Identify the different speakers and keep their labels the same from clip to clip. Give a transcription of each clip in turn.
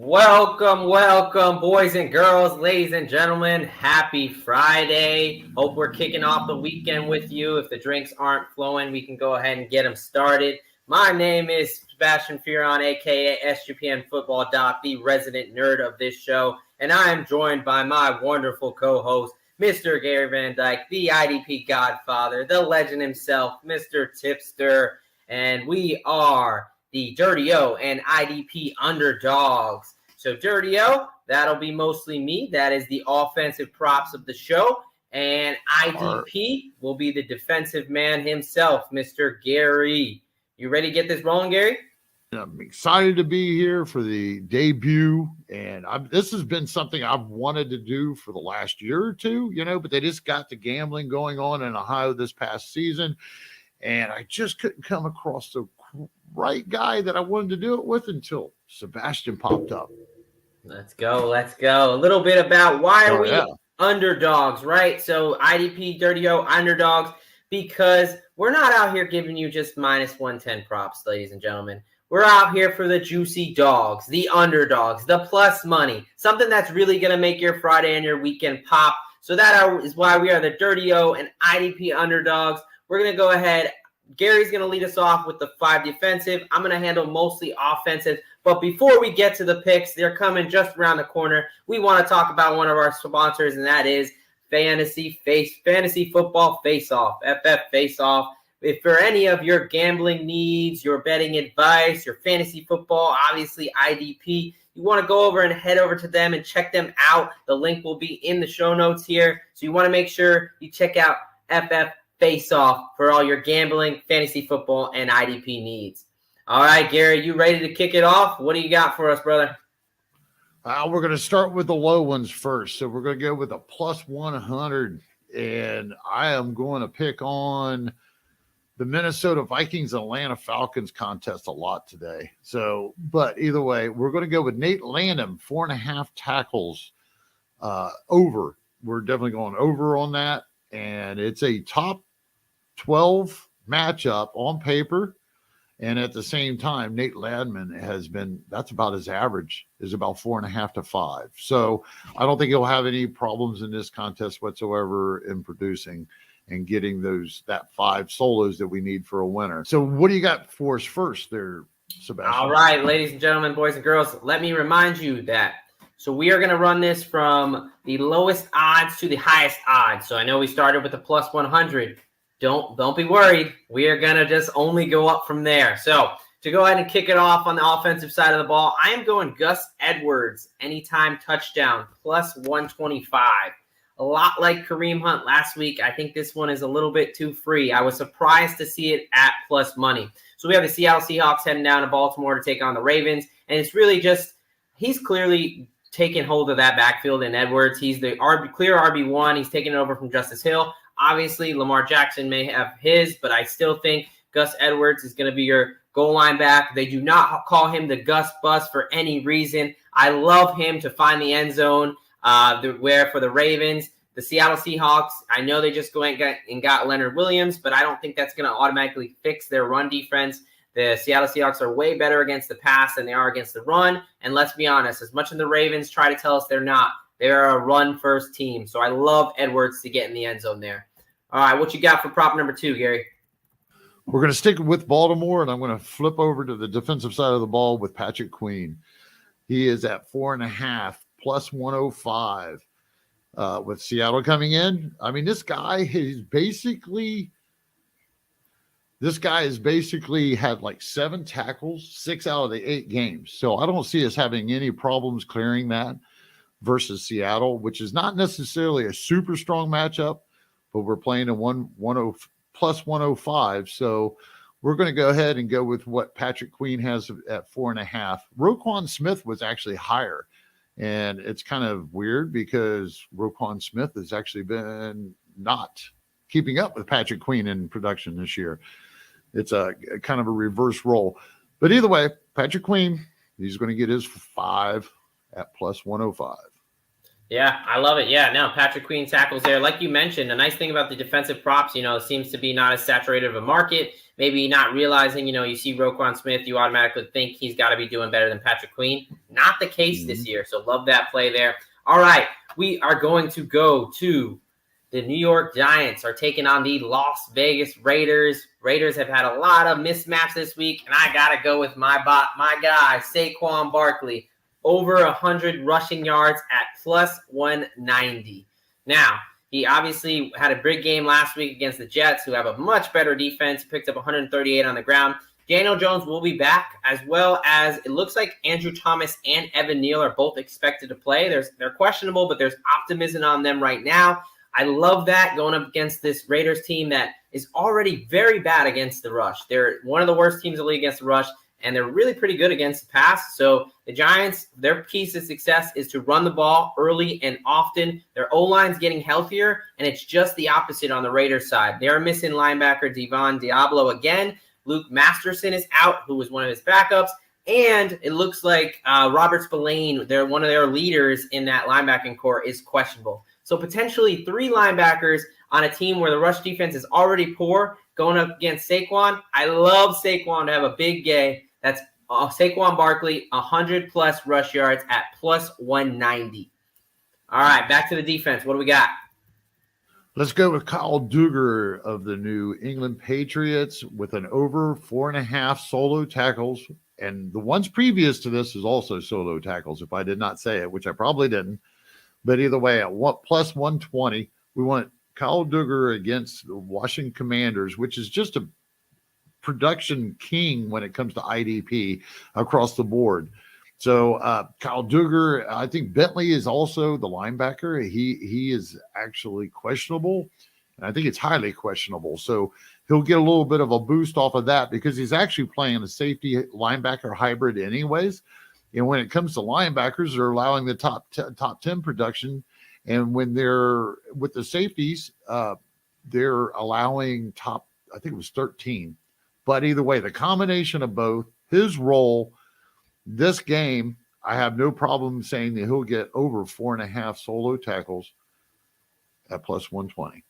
Speaker 1: Welcome, boys and girls, ladies and gentlemen. Happy Friday. Hope we're kicking off the weekend with you. If the drinks aren't flowing, we can go ahead and get them started. My name is Sebastian Furon, a.k.a. SGPN Football Doc, the resident nerd of this show. And I am joined by my wonderful co-host, Mr. Gary Van Dyke, the IDP godfather, the legend himself, Mr. Tipster. And we are the Dirty-O and IDP Underdogs. So Dirty-O, that'll be mostly me. That is the offensive props of the show. And IDP will be the defensive man himself, Mr. Gary. You ready to get this rolling, Gary?
Speaker 2: I'm excited to be here for the debut. And this has been something I've wanted to do for the last year or two, but they just got the gambling going on in Ohio this past season. And I just couldn't come across the right guy that I wanted to do it with until Sebastian popped up.
Speaker 1: Let's go. A little bit about why are we underdogs, right? So IDP, Dirty-O, underdogs, because we're not out here giving you just minus 110 props, ladies and gentlemen. We're out here for the juicy dogs, the underdogs, the plus money, something that's really going to make your Friday and your weekend pop. So that is why we are the Dirty-O and IDP underdogs. We're going to go ahead. Gary's going to lead us off with the 5 defensive. I'm going to handle mostly offensive. But before we get to the picks, they're coming just around the corner. We want to talk about one of our sponsors, and that is Fantasy Football Face-Off, FF Face-Off. If for any of your gambling needs, your betting advice, your fantasy football, obviously IDP, you want to go over and head over to them and check them out. The link will be in the show notes here. So you want to make sure you check out FF Face-Off for all your gambling, fantasy football, and IDP needs. All right, Gary, you ready to kick it off? What do you got for us, brother?
Speaker 2: We're going to start with the low ones first. So we're going to go with a plus 100, and I am going to pick on the Minnesota Vikings Atlanta Falcons contest a lot today. So, but either way, we're going to go with Nate Landman, 4.5 tackles over. We're definitely going over on that, and it's a top 12 matchup on paper. And at the same time, Nate Landman that's about his average, is about 4.5 to 5. So I don't think he'll have any problems in this contest whatsoever in producing and getting that 5 solos that we need for a winner. So what do you got for us first there, Sebastian?
Speaker 1: All right, ladies and gentlemen, boys and girls, let me remind you that. So we are going to run this from the lowest odds to the highest odds. So I know we started with the plus 100. Don't be worried. We are going to just only go up from there. So to go ahead and kick it off on the offensive side of the ball, I am going Gus Edwards, anytime touchdown, plus 125. A lot like Kareem Hunt last week. I think this one is a little bit too free. I was surprised to see it at plus money. So we have the Seattle Seahawks heading down to Baltimore to take on the Ravens. And it's really just, he's clearly taken hold of that backfield in Edwards. He's the clear RB1. He's taking it over from Justice Hill. Obviously, Lamar Jackson may have his, but I still think Gus Edwards is going to be your goal line back. They do not call him the Gus Bus for any reason. I love him to find the end zone where for the Ravens. The Seattle Seahawks, I know they just got Leonard Williams, but I don't think that's going to automatically fix their run defense. The Seattle Seahawks are way better against the pass than they are against the run. And let's be honest, as much as the Ravens try to tell us they're not, they're a run-first team. So I love Edwards to get in the end zone there. All right, what you got for prop number 2, Gary?
Speaker 2: We're going to stick with Baltimore, and I'm going to flip over to the defensive side of the ball with Patrick Queen. He is at 4.5, plus 105 with Seattle coming in. I mean, this guy has basically had like 7 tackles, 6 out of the 8 games. So I don't see us having any problems clearing that versus Seattle, which is not necessarily a super strong matchup, but we're playing a plus 105. So we're going to go ahead and go with what Patrick Queen has at 4.5. Roquan Smith was actually higher. And it's kind of weird because Roquan Smith has actually been not keeping up with Patrick Queen in production this year. It's a kind of a reverse role. But either way, Patrick Queen, he's going to get his 5 at plus 105.
Speaker 1: Yeah, I love it. Yeah, no, Patrick Queen tackles there. Like you mentioned, a nice thing about the defensive props, seems to be not as saturated of a market. Maybe not realizing, you see Roquan Smith, you automatically think he's got to be doing better than Patrick Queen. Not the case this year. So love that play there. All right, we are going to go to the New York Giants are taking on the Las Vegas Raiders. Raiders have had a lot of mismatch this week, and I got to go with my guy, Shaquan Barkley, over 100 rushing yards at plus 190. Now, he obviously had a big game last week against the Jets, who have a much better defense, picked up 138 on the ground. Daniel Jones will be back, as well as it looks like Andrew Thomas and Evan Neal are both expected to play. They're questionable, but there's optimism on them right now. I love that going up against this Raiders team that is already very bad against the rush. They're one of the worst teams in the league against the rush, and they're really pretty good against the pass. So the Giants, their keys to success is to run the ball early and often. Their O-line's getting healthier, and it's just the opposite on the Raiders side. They're missing linebacker Devon Diablo again. Luke Masterson is out, who was one of his backups. And it looks like Robert Spillane, they're one of their leaders in that linebacking core, is questionable. So potentially 3 linebackers on a team where the rush defense is already poor going up against Saquon. I love Saquon to have a big game. That's Shaquan Barkley, 100-plus rush yards at plus 190. All right, back to the defense. What do we got?
Speaker 2: Let's go with Kyle Duggar of the New England Patriots with an over 4.5 solo tackles. And the ones previous to this is also solo tackles, if I did not say it, which I probably didn't. But either way, at plus 120, we want Kyle Duggar against the Washington Commanders, which is just a production king when it comes to IDP across the board. So Kyle Duggar, I think Bentley is also the linebacker. He is actually questionable, and I think it's highly questionable. So he'll get a little bit of a boost off of that because he's actually playing a safety linebacker hybrid anyways. And when it comes to linebackers, they're allowing the top 10 production. And when they're with the safeties, they're allowing top, I think it was 13. But either way, the combination of both, his role, this game, I have no problem saying that he'll get over 4.5 solo tackles at plus 120.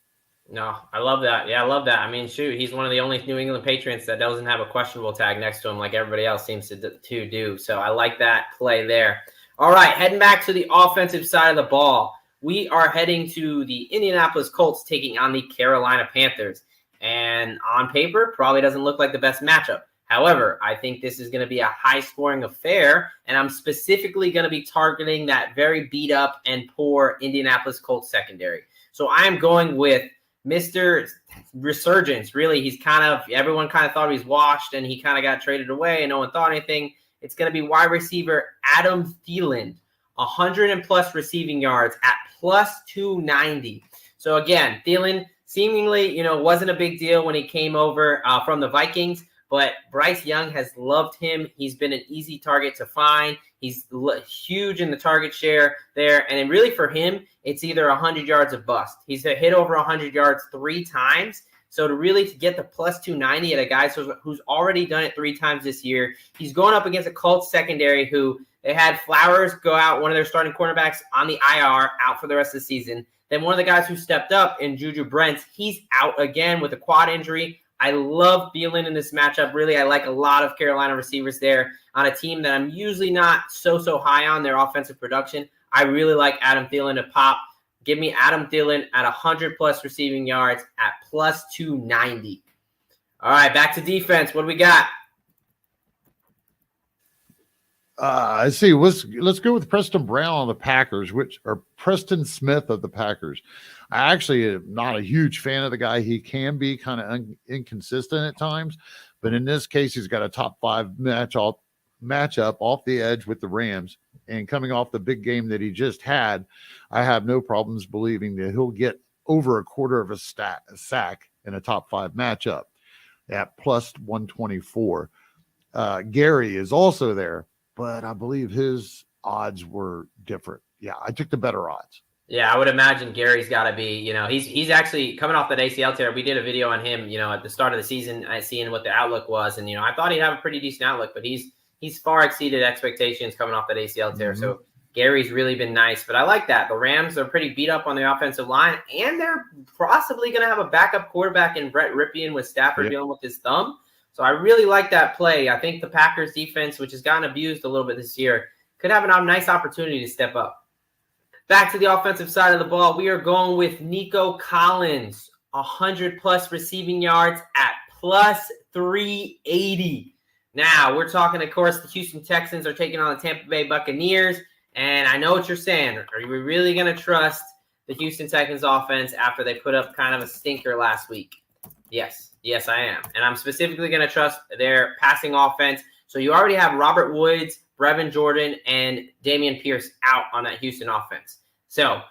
Speaker 1: No, I love that. Yeah, I love that. I mean, shoot, he's one of the only New England Patriots that doesn't have a questionable tag next to him like everybody else seems to do. So I like that play there. All right, heading back to the offensive side of the ball. We are heading to the Indianapolis Colts taking on the Carolina Panthers. And on paper, probably doesn't look like the best matchup. However, I think this is going to be a high-scoring affair, and I'm specifically going to be targeting that very beat-up and poor Indianapolis Colts secondary. So I am going with Mr. Resurgence. Really, everyone kind of thought he was washed, and he kind of got traded away, and no one thought anything. It's going to be wide receiver Adam Theiland, 100-plus receiving yards at plus 290. So again, Theiland seemingly, wasn't a big deal when he came over from the Vikings. But Bryce Young has loved him. He's been an easy target to find. He's huge in the target share there. And really for him, it's either 100 yards or bust. He's hit over 100 yards 3 times. So to get the plus 290 at a guy who's already done it 3 times this year, he's going up against a Colts secondary who they had Flowers go out, one of their starting cornerbacks on the IR, out for the rest of the season. Then one of the guys who stepped up in Juju Brents, he's out again with a quad injury. I love Thielen in this matchup. Really, I like a lot of Carolina receivers there on a team that I'm usually not so high on their offensive production. I really like Adam Thielen to pop. Give me Adam Thielen at 100-plus receiving yards at plus 290. All right, back to defense. What do we got?
Speaker 2: I see. Let's go with Preston Brown on the Packers, or Preston Smith of the Packers. I actually am not a huge fan of the guy. He can be kind of inconsistent at times, but in this case, he's got a top 5 matchup off the edge with the Rams. And coming off the big game that he just had, I have no problems believing that he'll get over a quarter of a sack in a top 5 matchup at plus 124. Gary is also there, but I believe his odds were different. Yeah, I took the better odds.
Speaker 1: Yeah, I would imagine Gary's got to be, he's actually coming off that ACL tear. We did a video on him, at the start of the season, seeing what the outlook was. And, I thought he'd have a pretty decent outlook, but he's far exceeded expectations coming off that ACL tear. Mm-hmm. So Gary's really been nice, but I like that. The Rams are pretty beat up on the offensive line, and they're possibly going to have a backup quarterback in Brett Rypien with Stafford dealing with his thumb. So I really like that play. I think the Packers defense, which has gotten abused a little bit this year, could have a nice opportunity to step up. Back to the offensive side of the ball, we are going with Nico Collins, 100-plus receiving yards at plus 380. Now, we're talking, of course, the Houston Texans are taking on the Tampa Bay Buccaneers, and I know what you're saying. Are we really going to trust the Houston Texans offense after they put up kind of a stinker last week? Yes, I am. And I'm specifically going to trust their passing offense. So you already have Robert Woods, Brevin Jordan, and Dameon Pierce out on that Houston offense. So,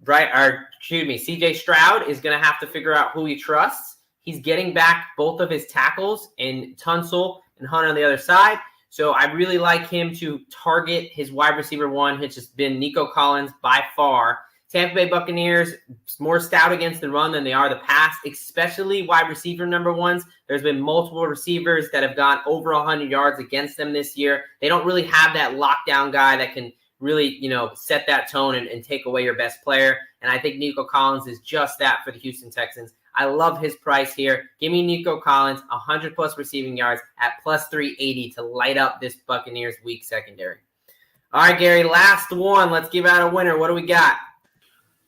Speaker 1: CJ Stroud is going to have to figure out who he trusts. He's getting back both of his tackles in Tunsil and Hunt on the other side. So I really like him to target his wide receiver one, which has been Nico Collins by far. Tampa Bay Buccaneers, more stout against the run than they are the pass, especially wide receiver number ones. There's been multiple receivers that have gone over 100 yards against them this year. They don't really have that lockdown guy that can really, set that tone and take away your best player. And I think Nico Collins is just that for the Houston Texans. I love his price here. Give me Nico Collins, 100-plus receiving yards at plus 380 to light up this Buccaneers weak secondary. All right, Gary, last one. Let's give out a winner. What do we got?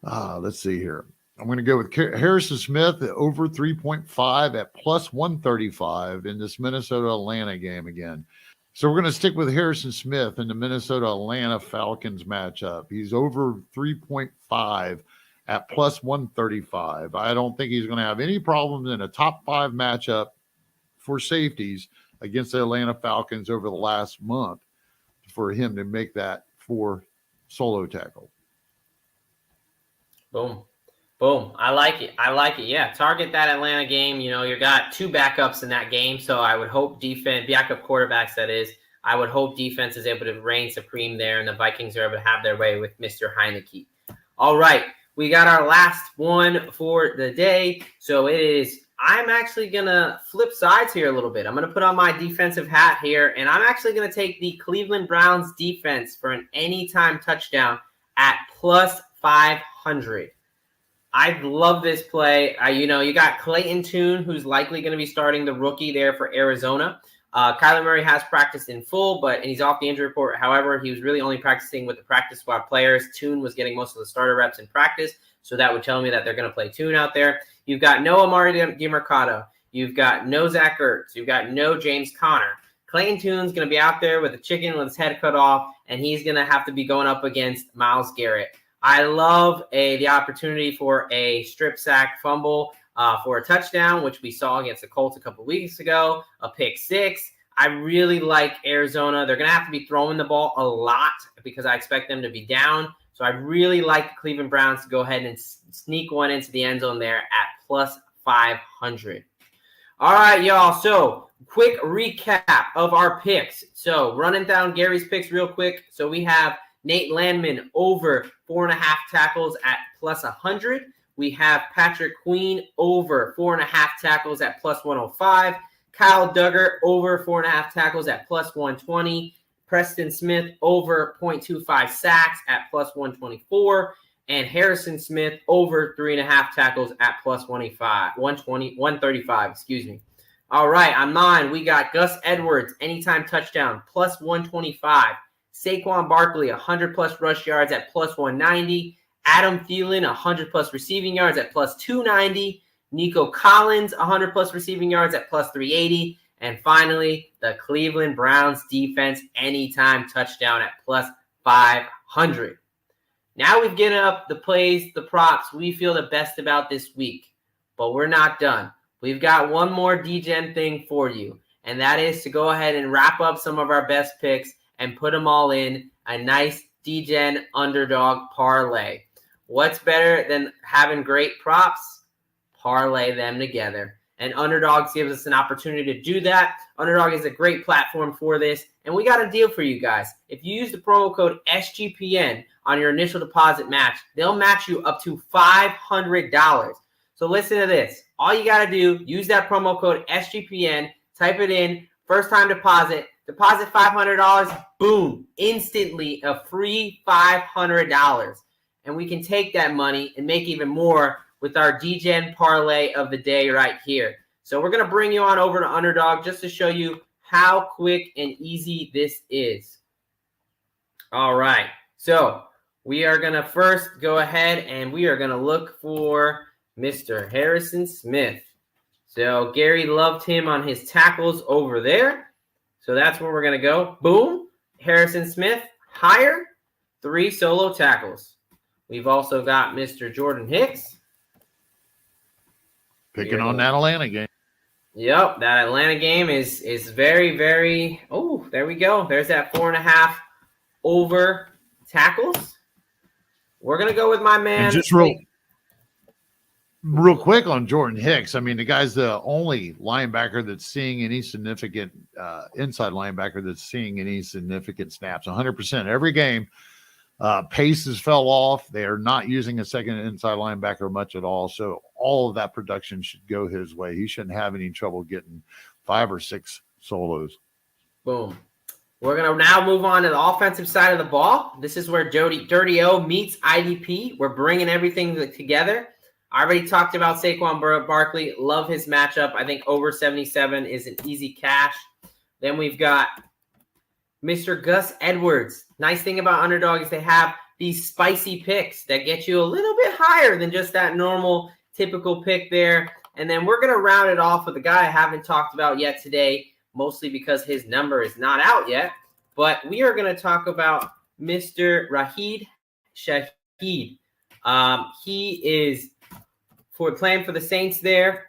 Speaker 2: Let's see here. I'm going to go with Harrison Smith at over 3.5 at plus 135 in this Minnesota-Atlanta game again. So we're going to stick with Harrison Smith in the Minnesota-Atlanta Falcons matchup. He's over 3.5 at plus 135. I don't think he's going to have any problems in a top 5 matchup for safeties against the Atlanta Falcons over the last month for him to make that 4 solo tackle.
Speaker 1: Boom. I like it. Yeah, target that Atlanta game. You got 2 backups in that game, so I would hope backup quarterbacks, that is. I would hope defense is able to reign supreme there, and the Vikings are able to have their way with Mr. Heineke. All right, we got our last one for the day. So I'm actually going to flip sides here a little bit. I'm going to put on my defensive hat here, and I'm actually going to take the Cleveland Browns defense for an anytime touchdown at plus 500. I love this play. You got Clayton Tune, who's likely going to be starting, the rookie there for Arizona. Kyler Murray has practiced in full, and he's off the injury report. However, he was really only practicing with the practice squad players. Tune was getting most of the starter reps in practice, so that would tell me that they're going to play Tune out there. You've got no Amari DiMercato. You've got no Zach Ertz. You've got no James Conner. Clayton Tune's going to be out there with a chicken with his head cut off, and he's going to have to be going up against Myles Garrett. I love the opportunity for a strip sack fumble for a touchdown, which we saw against the Colts a couple weeks ago, a pick 6. I really like Arizona. They're going to have to be throwing the ball a lot because I expect them to be down. So I really like the Cleveland Browns to go ahead and sneak one into the end zone there at plus 500. All right, y'all. So quick recap of our picks. So running down Gary's picks real quick. So we have Nate Landman over 4.5 tackles at plus 100. We have Patrick Queen over 4.5 tackles at plus 105. Kyle Duggar over 4.5 tackles at plus 120. Preston Smith over 0.25 sacks at plus 124. And Harrison Smith over 3.5 tackles at plus 135. All right, on mine, we got Gus Edwards, anytime touchdown, plus 125. Shaquan Barkley, 100-plus rush yards at plus 190. Adam Thielen, 100-plus receiving yards at plus 290. Nico Collins, 100-plus receiving yards at plus 380. And finally, the Cleveland Browns defense, anytime touchdown at plus 500. Now we've given up the plays, the props we feel the best about this week. But we're not done. We've got one more DGen thing for you. And that is to go ahead and wrap up some of our best picks and put them all in a nice DGen Underdog Parlay. What's better than having great props? Parlay them together. And Underdogs gives us an opportunity to do that. Underdog is a great platform for this. And we got a deal for you guys. If you use the promo code SGPN on your initial deposit match, they'll match you up to $500. So listen to this. All you got to do, use that promo code SGPN, type it in, first time deposit $500, boom, instantly a free $500. And we can take that money and make even more with our DGen parlay of the day right here. So we're going to bring you on over to Underdog just to show you how quick and easy this is. All right. So we are going to first go ahead and we are going to look for Mr. Harrison Smith. So Gary loved him on his tackles over there. So that's where we're going to go. Boom. Harrison Smith, higher, 3 solo tackles. We've also got Mr. Jordan Hicks.
Speaker 2: Picking on that Atlanta game.
Speaker 1: Yep, that Atlanta game is very, very. Oh, there we go. There's that 4.5 over tackles. We're gonna go with my man.
Speaker 2: And just real quick on Jordan Hicks. I mean, the guy's the only linebacker that's seeing any significant inside linebacker that's seeing any significant snaps. 100% every game. Paces fell off. They are not using a second inside linebacker much at all. So all of that production should go his way. He shouldn't have any trouble getting 5 or 6 solos.
Speaker 1: Boom. We're going to now move on to the offensive side of the ball. This is where Dirty-O meets IDP. We're bringing everything together. I already talked about Shaquan Barkley. Love his matchup. I think over 77 is an easy cash. Then we've got Mr. Gus Edwards. Nice thing about Underdog is they have these spicy picks that get you a little bit higher than just that normal typical pick there. And then we're going to round it off with a guy I haven't talked about yet today, mostly because his number is not out yet. But we are going to talk about Mr. Rashid Shaheed. He is playing for the Saints there.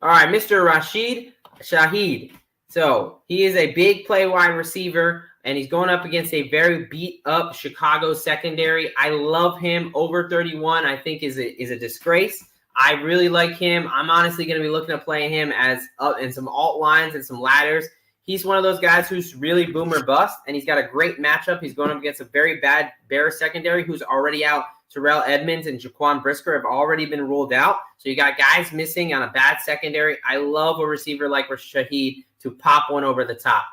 Speaker 1: All right, Mr. Rashid Shaheed. So he is a big play wide receiver, and he's going up against a very beat-up Chicago secondary. I love him. Over 31, I think, is a disgrace. I really like him. I'm honestly going to be looking at playing him as up in some alt lines and some ladders. He's one of those guys who's really boom or bust, and he's got a great matchup. He's going up against a very bad Bears secondary who's already out. Terrell Edmonds and Jaquan Brisker have already been ruled out. So you got guys missing on a bad secondary. I love a receiver like Shaheed to pop one over the top.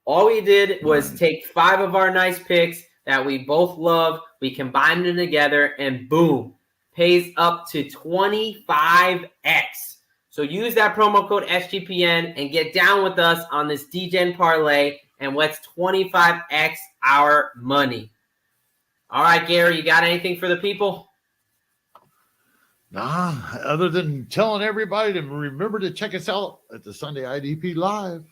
Speaker 1: All we did was take 5 of our nice picks that we both love. We combined them together, and boom, pays up to 25x. So use that promo code SGPN and get down with us on this DGen parlay, and let's 25x our money. All right, Gary, you got anything for the people?
Speaker 2: Nah, other than telling everybody to remember to check us out at the Sunday IDP Live.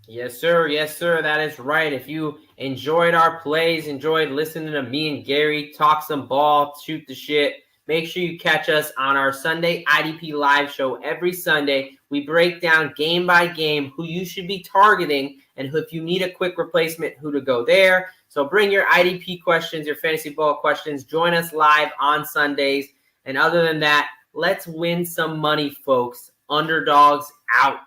Speaker 1: Yes, sir. Yes, sir. That is right. If you enjoyed our plays, enjoyed listening to me and Gary talk some ball, shoot the shit, make sure you catch us on our Sunday IDP Live show every Sunday. We break down game by game who you should be targeting, and if you need a quick replacement, who to go there. So bring your IDP questions, your fantasy ball questions. Join us live on Sundays. And other than that, let's win some money, folks. Underdogs out.